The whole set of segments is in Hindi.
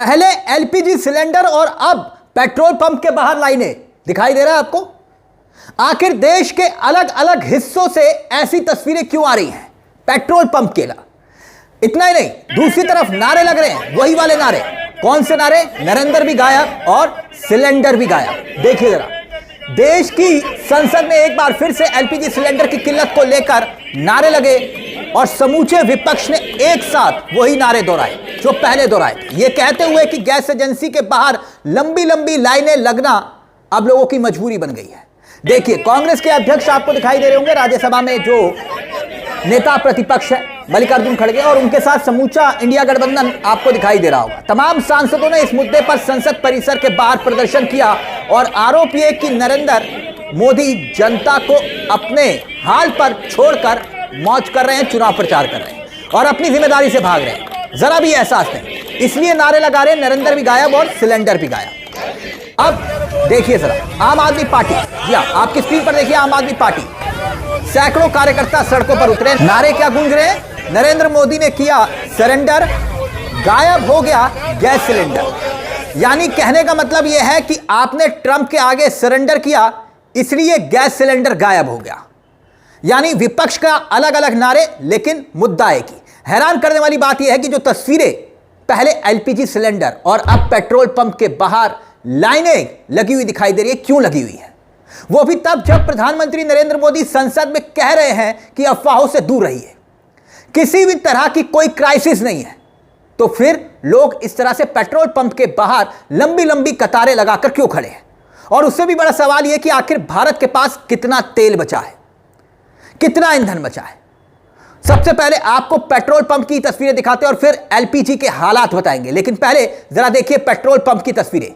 पहले एलपीजी सिलेंडर और अब पेट्रोल पंप के बाहर लाइनें दिखाई दे रहा है आपको। आखिर देश के अलग अलग हिस्सों से ऐसी तस्वीरें क्यों आ रही हैं पेट्रोल पंप के लिए? इतना ही नहीं, दूसरी तरफ नारे लग रहे हैं, वही वाले नारे। कौन से नारे? नरेंद्र भी गायब और सिलेंडर भी गायब। देखिए जरा, देश की संसद में एक बार फिर से एलपीजी सिलेंडर की किल्लत को लेकर नारे लगे और समूचे विपक्ष ने एक साथ वही नारे दोहराए जो पहले दोहराए थे, ये कहते हुए कि गैस एजेंसी के बाहर लंबी लंबी लाइनें लगना अब लोगों की मजबूरी बन गई है। देखिए, कांग्रेस के अध्यक्ष आपको दिखाई दे रहे होंगे राज्यसभा में, जो नेता प्रतिपक्ष है मल्लिकार्जुन खड़गे, और उनके साथ समूचा इंडिया गठबंधन आपको दिखाई दे रहा होगा। तमाम सांसदों ने इस मुद्दे पर संसद परिसर के बाहर प्रदर्शन किया और आरोप यह कि नरेंद्र मोदी जनता को अपने हाल पर छोड़कर मौज कर रहे हैं, चुनाव प्रचार कर रहे हैं और अपनी जिम्मेदारी से भाग रहे हैं, जरा भी एहसास नहीं। इसलिए नारे लगा रहे हैं, नरेंद्र भी गायब और सिलेंडर भी गायब। अब देखिए जरा, आम आदमी पार्टी, जी हाँ, आपकी स्क्रीन पर देखिए, आम आदमी पार्टी, सैकड़ों कार्यकर्ता सड़कों पर उतरे। नारे क्या गूंज रहे हैं? नरेंद्र मोदी ने किया सरेंडर, गायब हो गया गैस सिलेंडर। यानी कहने का मतलब यह है कि आपने ट्रंप के आगे सरेंडर किया, इसलिए गैस सिलेंडर गायब हो गया। यानी विपक्ष का अलग अलग नारे, लेकिन मुद्दा एक ही। हैरान करने वाली बात यह है कि जो तस्वीरें पहले एलपीजी सिलेंडर और अब पेट्रोल पंप के बाहर लाइनें लगी हुई दिखाई दे रही है, क्यों लगी हुई है? वो भी तब जब प्रधानमंत्री नरेंद्र मोदी संसद में कह रहे हैं कि अफवाहों से दूर रहिए, किसी भी तरह की कोई क्राइसिस नहीं है। तो फिर लोग इस तरह से पेट्रोल पंप के बाहर लंबी लंबी कतारें लगाकर क्यों खड़े हैं? और उससे भी बड़ा सवाल यह कि आखिर भारत के पास कितना तेल बचा है, कितना ईंधन बचा है? सबसे पहले आपको पेट्रोल पंप की तस्वीरें दिखाते हैं और फिर एलपीजी के हालात बताएंगे। लेकिन पहले जरा देखिए पेट्रोल पंप की तस्वीरें।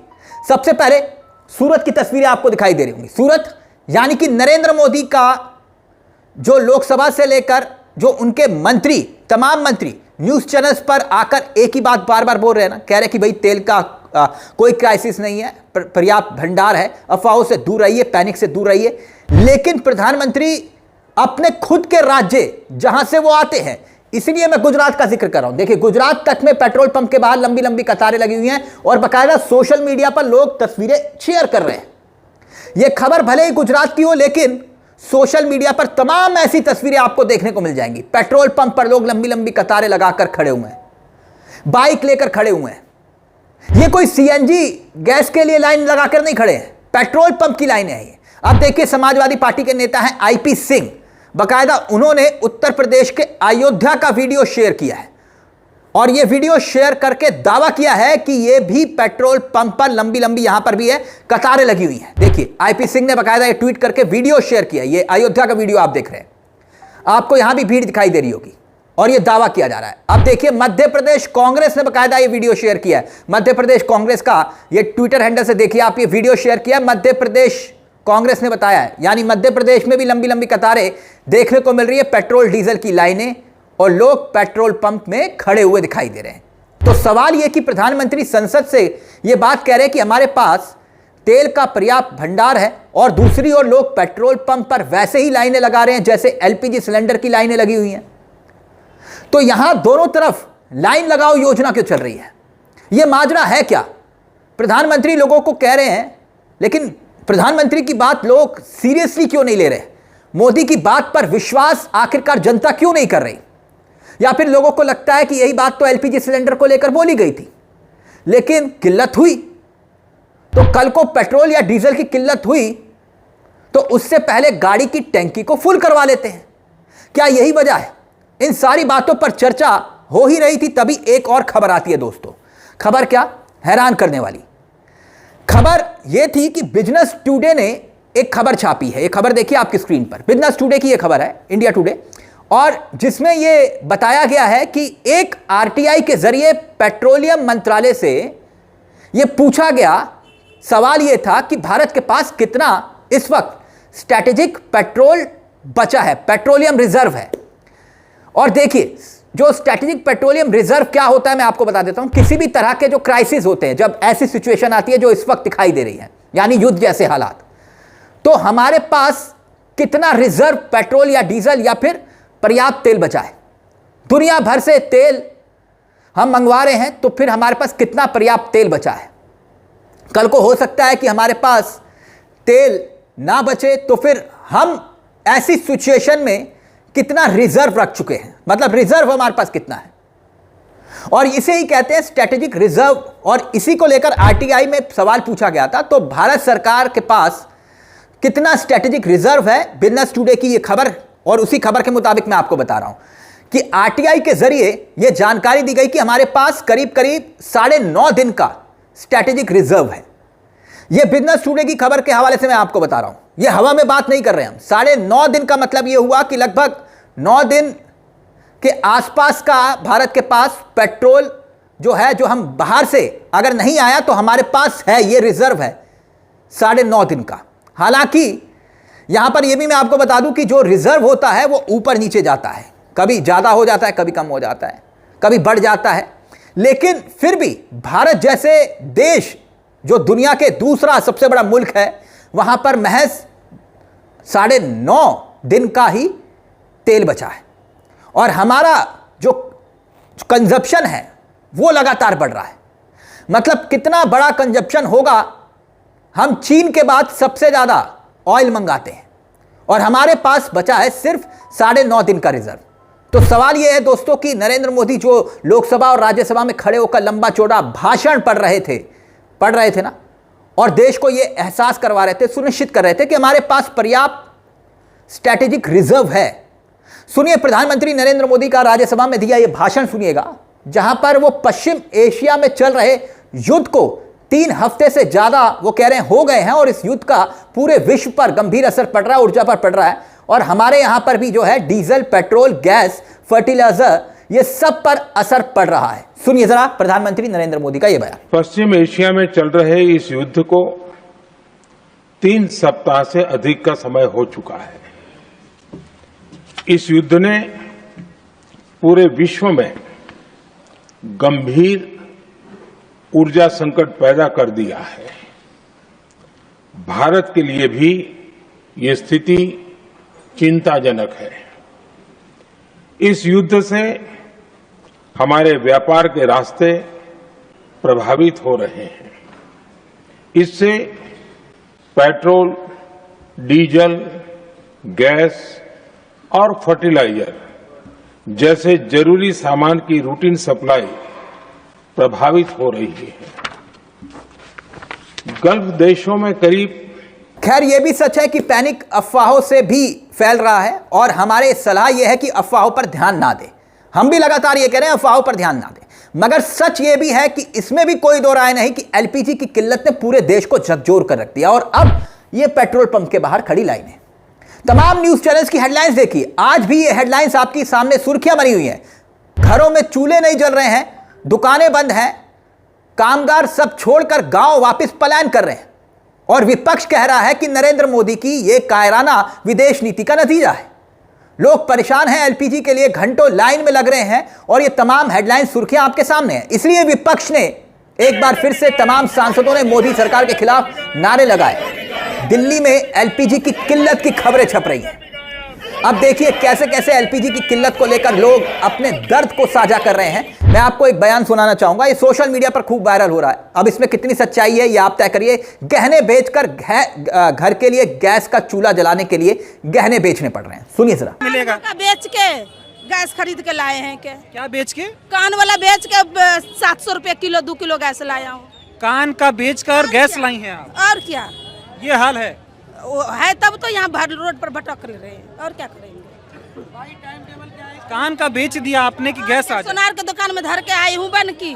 सबसे पहले सूरत की तस्वीरें आपको दिखाई दे रही होंगी। सूरत यानी कि नरेंद्र मोदी का जो लोकसभा से लेकर जो उनके मंत्री, तमाम मंत्री न्यूज चैनल्स पर आकर एक ही बात बार बार बोल रहे हैं ना, कह रहे कि भाई तेल का कोई क्राइसिस नहीं है, पर्याप्त भंडार है, अफवाहों से दूर रहिए, पैनिक से दूर रहिए। लेकिन प्रधानमंत्री अपने खुद के राज्य जहां से वो आते हैं, इसलिए मैं गुजरात का जिक्र कर रहा हूं। देखिए, गुजरात तक में पेट्रोल पंप के बाहर लंबी लंबी कतारें लगी हुई हैं और बाकायदा सोशल मीडिया पर लोग तस्वीरें शेयर कर रहे हैं। यह खबर भले ही गुजरात की हो, लेकिन सोशल मीडिया पर तमाम ऐसी तस्वीरें आपको देखने को मिल जाएंगी। पेट्रोल पंप पर लोग लंबी लंबी कतारें लगाकर खड़े हुए हैं, बाइक लेकर खड़े हुए हैं। ये कोई सीएनजी गैस के लिए लाइन लगाकर नहीं खड़े हैं, पेट्रोल पंप की लाइन है ये। अब देखिए, समाजवादी पार्टी के नेता हैं आईपी सिंह, बाकायदा उन्होंने उत्तर प्रदेश के अयोध्या का वीडियो शेयर किया है और यह वीडियो शेयर करके दावा किया है कि यह भी पेट्रोल पंप पर लंबी लंबी, यहां पर भी है, कतारें लगी हुई हैं। देखिए, आईपी सिंह ने बाकायदा ये ट्वीट करके वीडियो शेयर किया। ये अयोध्या का वीडियो आप देख रहे हैं, आपको यहां भी भीड़ दिखाई दे रही होगी और यह दावा किया जा रहा है। अब देखिए, मध्य प्रदेश कांग्रेस ने बाकायदा ये वीडियो शेयर किया है। मध्य प्रदेश कांग्रेस का ये ट्विटर हैंडल से देखिए आप, ये वीडियो शेयर किया मध्य प्रदेश कांग्रेस ने बताया है। यानी मध्य प्रदेश में भी लंबी लंबी कतारें देखने को मिल रही है, पेट्रोल डीजल की लाइनें, और लोग पेट्रोल पंप में खड़े हुए दिखाई दे रहे हैं। तो सवाल यह कि प्रधानमंत्री संसद से यह बात कह रहे हैं कि हमारे पास तेल का पर्याप्त भंडार है, और दूसरी ओर लोग पेट्रोल पंप पर वैसे ही लाइनें लगा रहे हैं जैसे एलपीजी सिलेंडर की लाइनें लगी हुई हैं। तो यहां दोनों तरफ लाइन लगाओ योजना क्यों चल रही है? यह माजरा है क्या? प्रधानमंत्री लोगों को कह रहे हैं, लेकिन प्रधानमंत्री की बात लोग सीरियसली क्यों नहीं ले रहे? मोदी की बात पर विश्वास आखिरकार जनता क्यों नहीं कर रही? या फिर लोगों को लगता है कि यही बात तो एलपीजी सिलेंडर को लेकर बोली गई थी, लेकिन किल्लत हुई तो कल को पेट्रोल या डीजल की किल्लत हुई तो उससे पहले गाड़ी की टैंकी को फुल करवा लेते हैं। क्या यही वजह है? इन सारी बातों पर चर्चा हो ही रही थी, तभी एक और खबर आती है दोस्तों। खबर क्या? हैरान करने वाली खबर यह थी कि बिजनेस टुडे ने एक खबर छापी है। यह खबर देखिए आपकी स्क्रीन पर, बिजनेस टुडे की यह खबर है, इंडिया टुडे, और जिसमें यह बताया गया है कि एक आरटीआई के जरिए पेट्रोलियम मंत्रालय से यह पूछा गया, सवाल यह था कि भारत के पास कितना इस वक्त स्ट्रैटेजिक पेट्रोल बचा है, पेट्रोलियम रिजर्व है। और देखिए, जो स्ट्रैटेजिक पेट्रोलियम रिजर्व क्या होता है मैं आपको बता देता हूं। किसी भी तरह के जो क्राइसिस होते हैं, जब ऐसी सिचुएशन आती है जो इस वक्त दिखाई दे रही है, यानी युद्ध जैसे हालात, तो हमारे पास कितना रिजर्व पेट्रोल या डीजल या फिर पर्याप्त तेल बचा है। दुनिया भर से तेल हम मंगवा रहे हैं तो फिर हमारे पास कितना पर्याप्त तेल बचा है। कल को हो सकता है कि हमारे पास तेल ना बचे, तो फिर हम ऐसी सिचुएशन में कितना रिजर्व रख चुके हैं, मतलब रिजर्व हमारे पास कितना है। और इसे ही कहते हैं स्ट्रेटेजिक रिजर्व। और इसी को लेकर आरटीआई में सवाल पूछा गया था, तो भारत सरकार के पास कितना स्ट्रेटेजिक रिजर्व है, बिजनेस टुडे की यह खबर, और उसी खबर के मुताबिक मैं आपको बता रहा हूं कि आरटीआई के जरिए यह जानकारी दी गई कि हमारे पास करीब करीब 9.5 दिन का स्ट्रेटेजिक रिजर्व है। यह बिजनेस टुडे की खबर के हवाले से मैं आपको बता रहा हूं, यह हवा में बात नहीं कर रहे हैं हम। 9.5 दिन का मतलब यह हुआ कि लगभग 9 दिन के आसपास का भारत के पास पेट्रोल जो है, जो हम बाहर से अगर नहीं आया तो हमारे पास है, यह रिजर्व है 9.5 दिन का। हालांकि यहां पर यह भी मैं आपको बता दूं कि जो रिजर्व होता है वो ऊपर नीचे जाता है, कभी ज्यादा हो जाता है, कभी कम हो जाता है, कभी बढ़ जाता है। लेकिन फिर भी भारत जैसे देश जो दुनिया के दूसरा सबसे बड़ा मुल्क है, वहां पर महज 9.5 दिन का ही तेल बचा है। और हमारा जो कंजप्शन है वो लगातार बढ़ रहा है। मतलब कितना बड़ा कंजप्शन होगा, हम चीन के बाद सबसे ज्यादा ऑयल मंगाते हैं और हमारे पास बचा है सिर्फ 9.5 दिन का रिजर्व। तो सवाल यह है दोस्तों कि नरेंद्र मोदी जो लोकसभा और राज्यसभा में खड़े होकर लंबा चौड़ा भाषण पढ़ रहे थे ना, और देश को यह एहसास करवा रहे थे, सुनिश्चित कर रहे थे कि हमारे पास पर्याप्त स्ट्रेटेजिक रिजर्व है। सुनिए प्रधानमंत्री नरेंद्र मोदी का राज्यसभा में दिया यह भाषण सुनिएगा, जहां पर वो पश्चिम एशिया में चल रहे युद्ध को 3 हफ्ते से ज्यादा वो कह रहे हैं हो गए हैं, और इस युद्ध का पूरे विश्व पर गंभीर असर पड़ रहा है, ऊर्जा पर पड़ रहा है, और हमारे यहां पर भी जो है डीजल, पेट्रोल, गैस, फर्टिलाइजर, ये सब पर असर पड़ रहा है। सुनिए जरा प्रधानमंत्री नरेंद्र मोदी का यह बयान। पश्चिम एशिया में चल रहे इस युद्ध को 3 सप्ताह से अधिक का समय हो चुका है। इस युद्ध ने पूरे विश्व में गंभीर ऊर्जा संकट पैदा कर दिया है। भारत के लिए भी ये स्थिति चिंताजनक है। इस युद्ध से हमारे व्यापार के रास्ते प्रभावित हो रहे हैं। इससे पेट्रोल, डीजल, गैस और फर्टिलाइजर जैसे जरूरी सामान की रूटीन सप्लाई प्रभावित हो रही है। गल्फ देशों में करीब, खैर यह भी सच है कि पैनिक अफवाहों से भी फैल रहा है, और हमारे सलाह यह है कि अफवाहों पर ध्यान ना दें। हम भी लगातार यह कह रहे हैं अफवाहों पर ध्यान ना दें, मगर सच यह भी है कि इसमें भी कोई दो राय नहीं कि एलपीजी की किल्लत ने पूरे देश को झकझोर कर रख दिया। और अब यह पेट्रोल पंप के बाहर खड़ी लाइनें, तमाम न्यूज चैनल्स की हेडलाइंस देखिए, आज भी ये हेडलाइंस आपकी सामने सुर्खियां बनी हुई हैं। घरों में चूल्हे नहीं जल रहे हैं, दुकानें बंद हैं, कामगार सब छोड़कर गांव वापस पलायन कर रहे हैं, और विपक्ष कह रहा है कि नरेंद्र मोदी की यह कायराना विदेश नीति का नतीजा है। लोग परेशान हैं, एलपीजी के लिए घंटों लाइन में लग रहे हैं, और ये तमाम हेडलाइन सुर्खियां आपके सामने हैं। इसलिए विपक्ष ने एक बार फिर से तमाम सांसदों ने मोदी सरकार के खिलाफ नारे लगाए। दिल्ली में एलपीजी की किल्लत की खबरें छप रही हैं। अब देखिए कैसे कैसे एलपीजी की किल्लत को लेकर लोग अपने दर्द को साझा कर रहे हैं। मैं आपको एक बयान सुनाना चाहूंगा, ये सोशल मीडिया पर खूब वायरल हो रहा है। अब इसमें कितनी सच्चाई है ये आप तय करिए। गहने बेचकर घर के लिए गैस का चूल्हा जलाने के लिए गहने बेचने पड़ रहे हैं। सुनिए जरा। मिलेगा बेच के गैस खरीद के लाए हैं। क्या बेच के? कान वाला बेच के 700 रुपए किलो 2 किलो गैस लाया हूँ। कान का बेचकर गैस लाई हैं आप? और क्या ये हाल है? है तब तो यहाँ भर रोड पर भटक रहे हैं, और क्या करेंगे। कान का बेच दिया आपने कि गैस आ? सोनार के दुकान में धर के आई हूँ बन की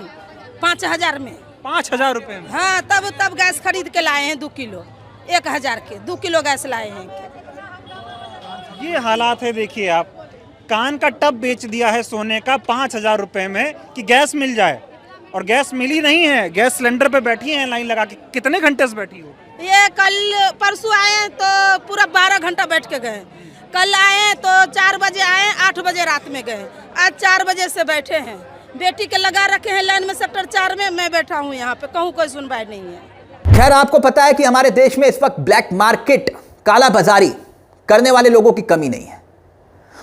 5000 में। 5000 रुपए में? हाँ, तब गैस खरीद के लाए हैं 2 किलो 1000 के 2 किलो गैस लाए हैं। ये हालात है। देखिए आप, कान का टब बेच दिया है सोने का 5000 रुपए में कि गैस मिल जाए, और गैस मिली नहीं है। गैस सिलेंडर पे बैठी हैं लाइन लगा के। कितने घंटे से बैठी हो? ये कल परसों आए तो पूरा 12 घंटा बैठ के गए। कल आए तो 4 बजे आए, 8 बजे रात में गए। आज 4 बजे से बैठे हैं। बेटी के लगा रखे हैं लाइन में सेक्टर 4 में, मैं बैठा हूँ यहाँ पे, कहूँ कोई सुनवाई नहीं है। खैर आपको पता है कि हमारे देश में इस वक्त ब्लैक मार्केट, काला बाजारी करने वाले लोगों की कमी नहीं है,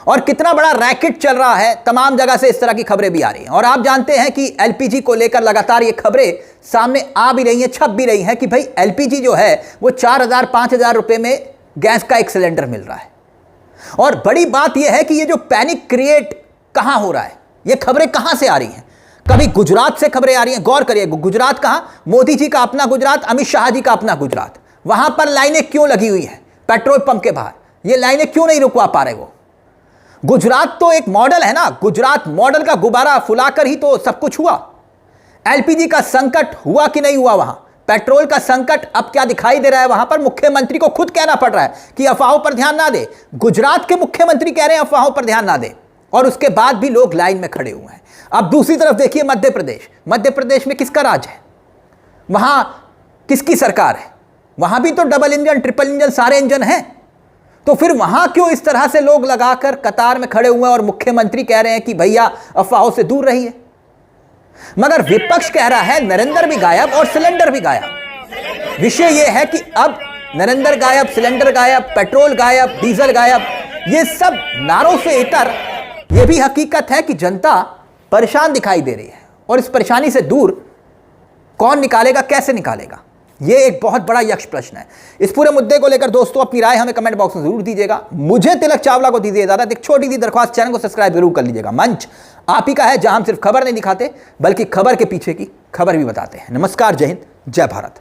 और कितना बड़ा रैकेट चल रहा है, तमाम जगह से इस तरह की खबरें भी आ रही हैं। और आप जानते हैं कि एलपीजी को लेकर लगातार ये खबरें सामने आ भी रही हैं, छप भी रही हैं कि भाई एलपीजी जो है वो 4,000-5,000 रुपए में गैस का एक सिलेंडर मिल रहा है। और बड़ी बात यह है कि ये जो पैनिक क्रिएट कहां हो रहा है, ये खबरें कहां से आ रही हैं? कभी गुजरात से खबरें आ रही हैं। गौर करिए, गुजरात कहां? मोदी जी का अपना गुजरात, अमित शाह जी का अपना गुजरात। वहां पर लाइनें क्यों लगी हुई हैं पेट्रोल पंप के बाहर? ये लाइनें क्यों नहीं रुकवा पा रहे वो? गुजरात तो एक मॉडल है ना, गुजरात मॉडल का गुब्बारा फुलाकर ही तो सब कुछ हुआ। एलपीजी का संकट हुआ कि नहीं हुआ वहां? पेट्रोल का संकट अब क्या दिखाई दे रहा है वहां पर? मुख्यमंत्री को खुद कहना पड़ रहा है कि अफवाहों पर ध्यान ना दे। गुजरात के मुख्यमंत्री कह रहे हैं अफवाहों पर ध्यान ना दे, और उसके बाद भी लोग लाइन में खड़े हुए हैं। अब दूसरी तरफ देखिए मध्य प्रदेश। मध्य प्रदेश में किसका राज है? वहां किसकी सरकार है? वहां भी तो डबल इंजन, ट्रिपल इंजन, सारे इंजन हैं। तो फिर वहां क्यों इस तरह से लोग लगाकर कतार में खड़े हुए हैं और मुख्यमंत्री कह रहे हैं कि भैया अफवाहों से दूर रहिए? मगर विपक्ष कह रहा है नरेंद्र भी गायब और सिलेंडर भी गायब। विषय यह है कि अब नरेंद्र गायब, सिलेंडर गायब, पेट्रोल गायब, डीजल गायब, ये सब नारों से इतर यह भी हकीकत है कि जनता परेशान दिखाई दे रही है। और इस परेशानी से दूर कौन निकालेगा, कैसे निकालेगा, यह एक बहुत बड़ा यक्ष प्रश्न है। इस पूरे मुद्दे को लेकर दोस्तों अपनी राय हमें कमेंट बॉक्स में जरूर दीजिएगा। मुझे तिलक चावला को दीजिए इजाजत। एक छोटी सी दरख्वास्त, चैनल को सब्सक्राइब जरूर कर लीजिएगा। मंच आप ही का है जहां हम सिर्फ खबर नहीं दिखाते बल्कि खबर के पीछे की खबर भी बताते हैं। नमस्कार, जय हिंद, जय भारत।